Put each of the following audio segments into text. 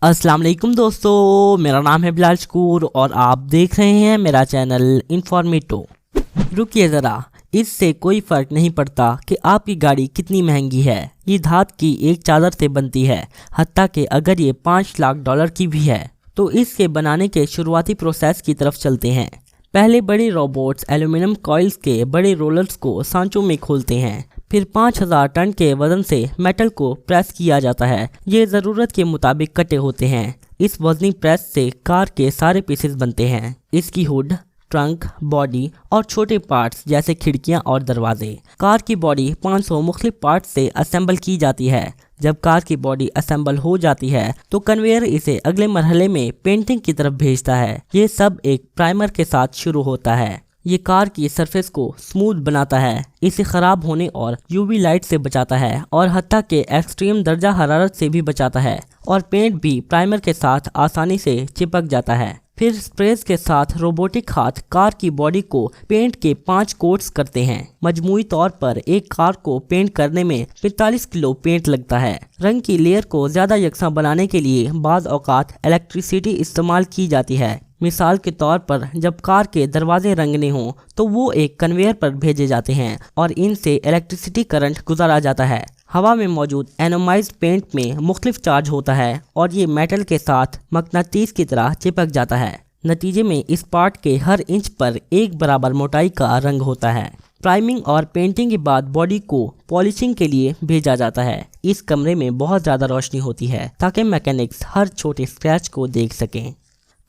अस्सलाम वालेकुम दोस्तों, मेरा नाम है बिलाल शकूर और आप देख रहे हैं मेरा चैनल इन्फॉर्मेटो। रुकिए ज़रा, इससे कोई फ़र्क नहीं पड़ता कि आपकी गाड़ी कितनी महंगी है। ये धात की एक चादर से बनती है, हत्ता कि अगर ये $5 लाख की भी है। तो इसके बनाने के शुरुआती प्रोसेस की तरफ चलते हैं। पहले बड़े रोबोट्स एल्यूमिनियम कॉइल्स के बड़े रोलर्स को सांचों में खोलते हैं, फिर 5000 टन के वजन से मेटल को प्रेस किया जाता है। ये ज़रूरत के मुताबिक कटे होते हैं। इस वजनी प्रेस से कार के सारे पीसेस बनते हैं, इसकी हुड, ट्रंक, बॉडी और छोटे पार्ट्स जैसे खिड़कियां और दरवाजे। कार की बॉडी 500 मुख्तलिफ पार्ट्स से असेंबल की जाती है। जब कार की बॉडी असेंबल हो जाती है तो कन्वेयर इसे अगले मरहले में पेंटिंग की तरफ भेजता है। ये सब एक प्राइमर के साथ शुरू होता है। ये कार की सरफेस को स्मूथ बनाता है, इसे ख़राब होने और यूवी लाइट से बचाता है और हत्ता के एक्सट्रीम दर्जा हरारत से भी बचाता है। और पेंट भी प्राइमर के साथ आसानी से चिपक जाता है। फिर स्प्रेज के साथ रोबोटिक हाथ कार की बॉडी को पेंट के 5 कोट्स करते हैं। मजमूई तौर पर एक कार को पेंट करने में 45 किलो पेंट लगता है। रंग की लेयर को ज़्यादा यकसा बनाने के लिए बाज़ औक़ात इलेक्ट्रिसिटी इस्तेमाल की जाती है। मिसाल के तौर पर जब कार के दरवाजे रंगने हों तो वो एक कन्वेयर पर भेजे जाते हैं और इनसे इलेक्ट्रिसिटी करंट गुजारा जाता है। हवा में मौजूद एनोमाइज्ड पेंट में मुख्तलिफ चार्ज होता है और ये मेटल के साथ मकनातीस की तरह चिपक जाता है। नतीजे में इस पार्ट के हर इंच पर एक बराबर मोटाई का रंग होता है। प्राइमिंग और पेंटिंग के बाद बॉडी को पॉलिशिंग के लिए भेजा जाता है। इस कमरे में बहुत ज़्यादा रोशनी होती है ताकि मैकेनिक्स हर छोटे स्क्रैच को देख सकें।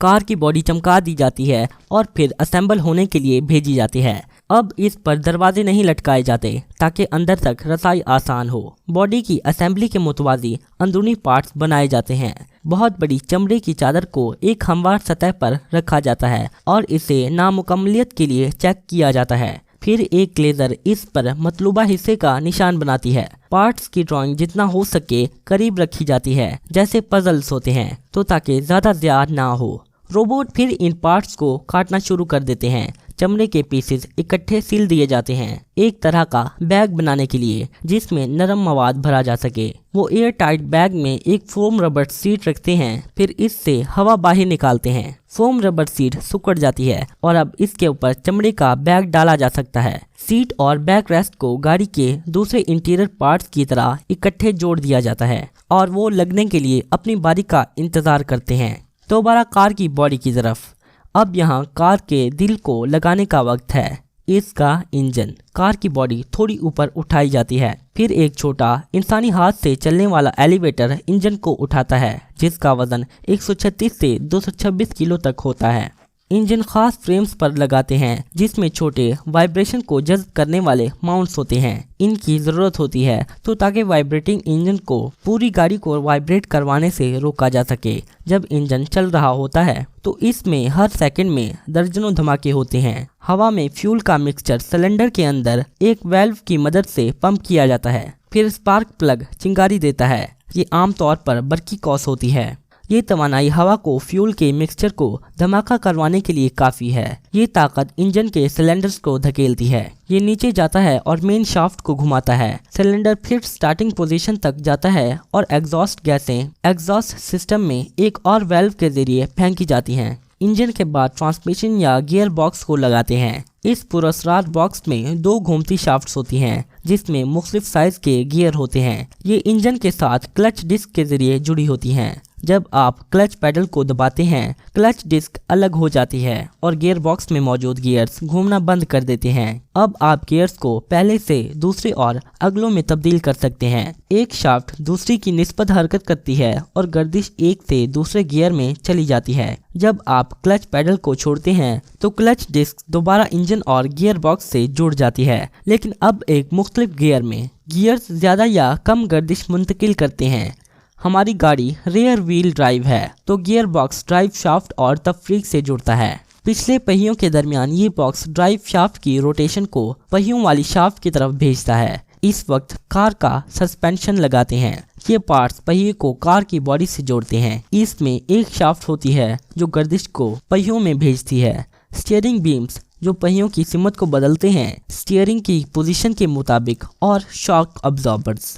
कार की बॉडी चमका दी जाती है और फिर असेंबल होने के लिए भेजी जाती है। अब इस पर दरवाजे नहीं लटकाए जाते ताकि अंदर तक रसाई आसान हो। बॉडी की असेंबली के मुतवाज़ी अंदरूनी पार्ट्स बनाए जाते हैं। बहुत बड़ी चमड़े की चादर को एक हमवार सतह पर रखा जाता है और इसे नामुकम्मलियत के लिए चेक किया जाता है। फिर एक लेज़र इस पर मतलूबा हिस्से का निशान बनाती है। पार्ट्स की ड्राइंग जितना हो सके करीब रखी जाती है, जैसे पजल्स होते हैं, तो ताकि ज़्यादा ज़्यादा ना हो। रोबोट फिर इन पार्ट्स को काटना शुरू कर देते हैं। चमड़े के पीसेस इकट्ठे सील दिए जाते हैं, एक तरह का बैग बनाने के लिए जिसमें नरम मवाद भरा जा सके। वो एयर टाइट बैग में एक फोम रबर सीट रखते हैं, फिर इससे हवा बाहर निकालते हैं। फोम रबर सीट सिकुड़ जाती है और अब इसके ऊपर चमड़े का बैग डाला जा सकता है। सीट और बैक रेस्ट को गाड़ी के दूसरे इंटीरियर पार्ट्स की तरह इकट्ठे जोड़ दिया जाता है और वो लगने के लिए अपनी बारी का इंतजार करते हैं। दोबारा कार की बॉडी की तरफ। अब यहाँ कार के दिल को लगाने का वक्त है। इसका इंजन। कार की बॉडी थोड़ी ऊपर उठाई जाती है, फिर एक छोटा इंसानी हाथ से चलने वाला एलिवेटर इंजन को उठाता है, जिसका वजन 136 से 226 किलो तक होता है। इंजन खास फ्रेम्स पर लगाते हैं जिसमें छोटे वाइब्रेशन को जज़्ब करने वाले माउंट्स होते हैं। इनकी ज़रूरत होती है तो ताकि वाइब्रेटिंग इंजन को पूरी गाड़ी को वाइब्रेट करवाने से रोका जा सके। जब इंजन चल रहा होता है तो इसमें हर सेकंड में दर्जनों धमाके होते हैं। हवा में फ्यूल का मिक्सचर सिलेंडर के अंदर एक वाल्व की मदद से पंप किया जाता है, फिर स्पार्क प्लग चिंगारी देता है। ये आमतौर पर बरकी कॉस होती है। ये तवानाई हवा को फ्यूल के मिक्सचर को धमाका करवाने के लिए काफ़ी है। ये ताकत इंजन के सिलेंडर्स को धकेलती है। ये नीचे जाता है और मेन शाफ्ट को घुमाता है। सिलेंडर फिर स्टार्टिंग पोजीशन तक जाता है और एग्जॉस्ट गैसें एग्जॉस्ट सिस्टम में एक और वाल्व के जरिए फेंकी जाती हैं। इंजन के बाद ट्रांसमिशन या गियर बॉक्स को लगाते हैं। इस पुरस्कार बॉक्स में 2 घूमती शाफ्ट्स होती हैं जिसमें मुख्तलिफ साइज के गियर होते हैं। ये इंजन के साथ क्लच डिस्क के जरिए जुड़ी होती हैं। जब आप क्लच पैडल को दबाते हैं, क्लच डिस्क अलग हो जाती है और गियर बॉक्स में मौजूद गियर्स घूमना बंद कर देते हैं। अब आप गियर्स को पहले से दूसरे और अगलों में तब्दील कर सकते हैं। एक शाफ्ट दूसरी की निस्बत हरकत करती है और गर्दिश एक से दूसरे गियर में चली जाती है। जब आप क्लच पैडल को छोड़ते हैं तो क्लच डिस्क दोबारा इंजन और गियर बॉक्स से जुड़ जाती है, लेकिन अब एक मुख्तलिफ गियर में। गियर्स ज़्यादा या कम गर्दिश मुंतकिल करते हैं। हमारी गाड़ी रेयर व्हील ड्राइव है तो गियर बॉक्स ड्राइव शाफ्ट और तफरीक से जुड़ता है। पिछले पहियों के दरमियान ये बॉक्स ड्राइव शाफ्ट की रोटेशन को पहियों वाली शाफ्ट की तरफ भेजता है। इस वक्त कार का सस्पेंशन लगाते हैं। ये पार्ट्स पहिए को कार की बॉडी से जोड़ते हैं। इसमें एक शाफ्ट होती है जो गर्दिश को पहियों में भेजती है। स्टीयरिंग बीम्स जो पहियों की सिमत को बदलते हैं स्टीयरिंग की पोजीशन के मुताबिक, और शॉक अब्जॉर्बर्स।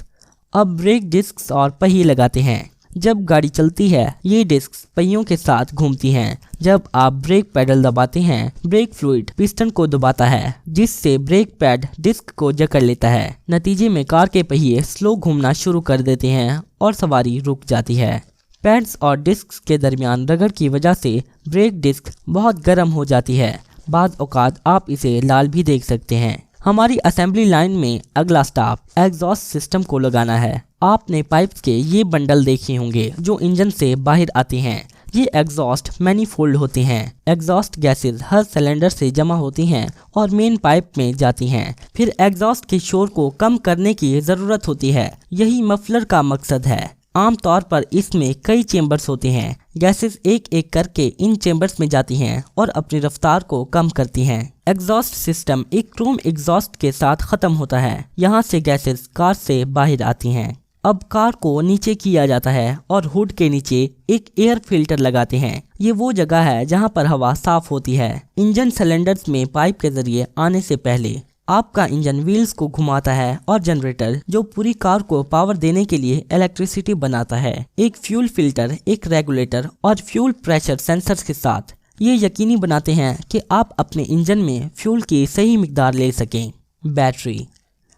अब ब्रेक डिस्क्स और पहिए लगाते हैं। जब गाड़ी चलती है ये डिस्क पहियों के साथ घूमती हैं। जब आप ब्रेक पैडल दबाते हैं ब्रेक फ्लूइड पिस्टन को दबाता है जिससे ब्रेक पैड डिस्क को जकड़ लेता है। नतीजे में कार के पहिए स्लो घूमना शुरू कर देते हैं और सवारी रुक जाती है। पैड्स और डिस्क के दरमियान रगड़ की वजह से ब्रेक डिस्क बहुत गर्म हो जाती है। बाज़ औक़ात आप इसे लाल भी देख सकते हैं। हमारी असेंबली लाइन में अगला स्टेप एग्जॉस्ट सिस्टम को लगाना है। आपने पाइप्स के ये बंडल देखे होंगे जो इंजन से बाहर आते हैं। ये एग्जॉस्ट मैनीफोल्ड होते हैं। एग्जॉस्ट गैसेस हर सिलेंडर से जमा होती हैं और मेन पाइप में जाती हैं। फिर एग्जॉस्ट के शोर को कम करने की ज़रूरत होती है। यही मफलर का मकसद है। आमतौर पर इसमें कई चेंबर्स होते हैं। गैसेस एक एक करके इन चेंबर्स में जाती हैं और अपनी रफ्तार को कम करती हैं। एग्जॉस्ट सिस्टम एक क्रोम एग्जॉस्ट के साथ ख़त्म होता है। यहाँ से गैसेस कार से बाहर आती हैं। अब कार को नीचे किया जाता है और हुड के नीचे एक एयर फिल्टर लगाते हैं। ये वो जगह है जहाँ पर हवा साफ होती है। इंजन सिलेंडर्स में पाइप के जरिए आने से पहले आपका इंजन व्हील्स को घुमाता है और जनरेटर जो पूरी कार को पावर देने के लिए इलेक्ट्रिसिटी बनाता है। एक फ्यूल फिल्टर, एक रेगुलेटर और फ्यूल प्रेशर सेंसर्स के साथ ये यकीनी बनाते हैं कि आप अपने इंजन में फ्यूल की सही मिकदार ले सकें। बैटरी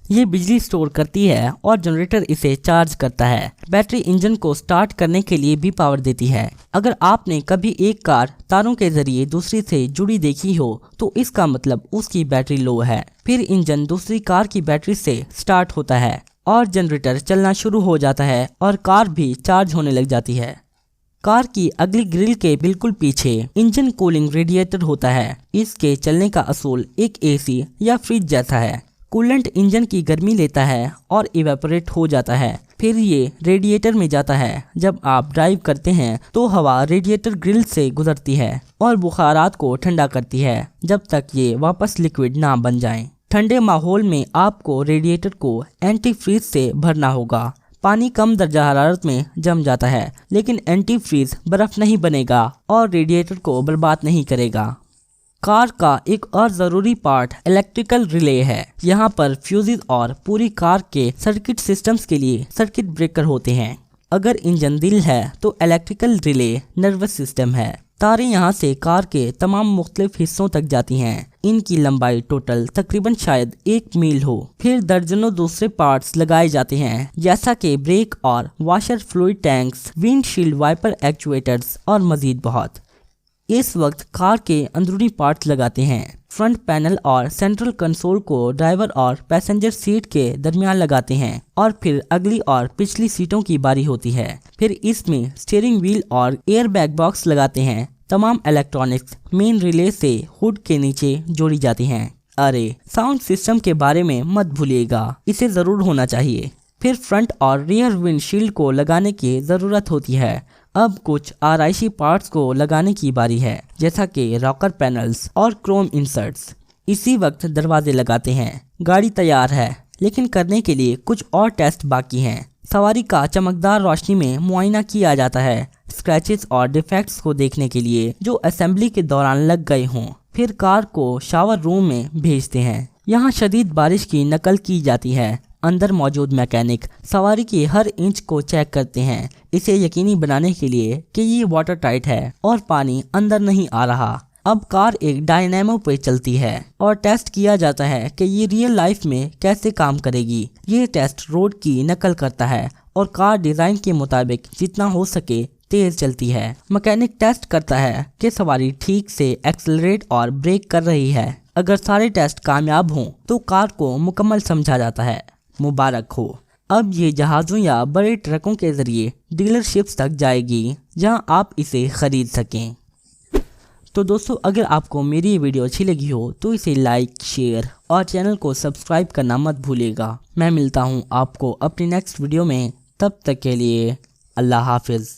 ये बिजली स्टोर करती है और जनरेटर इसे चार्ज करता है। बैटरी इंजन को स्टार्ट करने के लिए भी पावर देती है। अगर आपने कभी एक कार तारों के जरिए दूसरी से जुड़ी देखी हो तो इसका मतलब उसकी बैटरी लो है। फिर इंजन दूसरी कार की बैटरी से स्टार्ट होता है और जनरेटर चलना शुरू हो जाता है और कार भी चार्ज होने लग जाती है। कार की अगली ग्रिल के बिल्कुल पीछे इंजन कूलिंग रेडिएटर होता है। इसके चलने का असूल एक एसी या फ्रिज जैसा है। कूलेंट इंजन की गर्मी लेता है और इवेपोरेट हो जाता है। फिर ये रेडिएटर में जाता है। जब आप ड्राइव करते हैं तो हवा रेडिएटर ग्रिल से गुजरती है और बुखारात को ठंडा करती है जब तक ये वापस लिक्विड ना बन जाएं। ठंडे माहौल में आपको रेडिएटर को एंटी फ्रीज से भरना होगा। पानी कम दर्जा हरारत में जम जाता है लेकिन एंटी फ्रीज बर्फ नहीं बनेगा और रेडिएटर को बर्बाद नहीं करेगा। कार का एक और ज़रूरी पार्ट इलेक्ट्रिकल रिले है। यहाँ पर फ्यूजेस और पूरी कार के सर्किट सिस्टम्स के लिए सर्किट ब्रेकर होते हैं। अगर इंजन दिल है तो इलेक्ट्रिकल रिले नर्वस सिस्टम है। तारें यहाँ से कार के तमाम मुख्तलिफ हिस्सों तक जाती हैं। इनकी लंबाई टोटल तकरीबन शायद 1 मील हो। फिर दर्जनों दूसरे पार्ट्स लगाए जाते हैं जैसा कि ब्रेक और washer, fluid tanks, windshield wiper actuators और मजीद बहुत। इस वक्त कार के अंदरूनी पार्ट्स लगाते हैं। फ्रंट पैनल और सेंट्रल कंसोल को ड्राइवर और पैसेंजर सीट के दरमियान लगाते हैं और फिर अगली और पिछली सीटों की बारी होती है। फिर इसमें स्टीयरिंग व्हील और एयर बैग बॉक्स लगाते हैं। तमाम इलेक्ट्रॉनिक्स मेन रिले से हुड के नीचे जोड़ी जाती हैं। अरे साउंड सिस्टम के बारे में मत भूलिएगा, इसे ज़रूर होना चाहिए। फिर फ्रंट और रियर विंडशील्ड को लगाने की ज़रूरत होती है। अब कुछ आराइशी पार्ट्स को लगाने की बारी है जैसा कि रॉकर पैनल्स और क्रोम इंसर्ट्स। इसी वक्त दरवाजे लगाते हैं। गाड़ी तैयार है लेकिन करने के लिए कुछ और टेस्ट बाकी हैं। सवारी का चमकदार रोशनी में मुआयना किया जाता है स्क्रैचेस और डिफेक्ट्स को देखने के लिए जो असेंबली के दौरान लग गए हों। फिर कार को शावर रूम में भेजते हैं। यहाँ शदीद बारिश की नकल की जाती है। अंदर मौजूद मैकेनिक सवारी की हर इंच को चेक करते हैं इसे यकीनी बनाने के लिए कि ये वाटर टाइट है और पानी अंदर नहीं आ रहा। अब कार एक डायनेमो पे चलती है और टेस्ट किया जाता है कि ये रियल लाइफ में कैसे काम करेगी। ये टेस्ट रोड की नकल करता है और कार डिज़ाइन के मुताबिक जितना हो सके तेज चलती है। मैकेनिक टेस्ट करता है कि सवारी ठीक से एक्सेलरेट और ब्रेक कर रही है। अगर सारे टेस्ट कामयाब हों तो कार को मुकम्मल समझा जाता है। मुबारक हो, अब ये जहाज़ों या बड़े ट्रकों के ज़रिए डीलरशिप्स तक जाएगी जहां आप इसे ख़रीद सकें। तो दोस्तों, अगर आपको मेरी ये वीडियो अच्छी लगी हो तो इसे लाइक, शेयर और चैनल को सब्सक्राइब करना मत भूलिएगा। मैं मिलता हूं आपको अपनी नेक्स्ट वीडियो में। तब तक के लिए अल्लाह हाफिज़।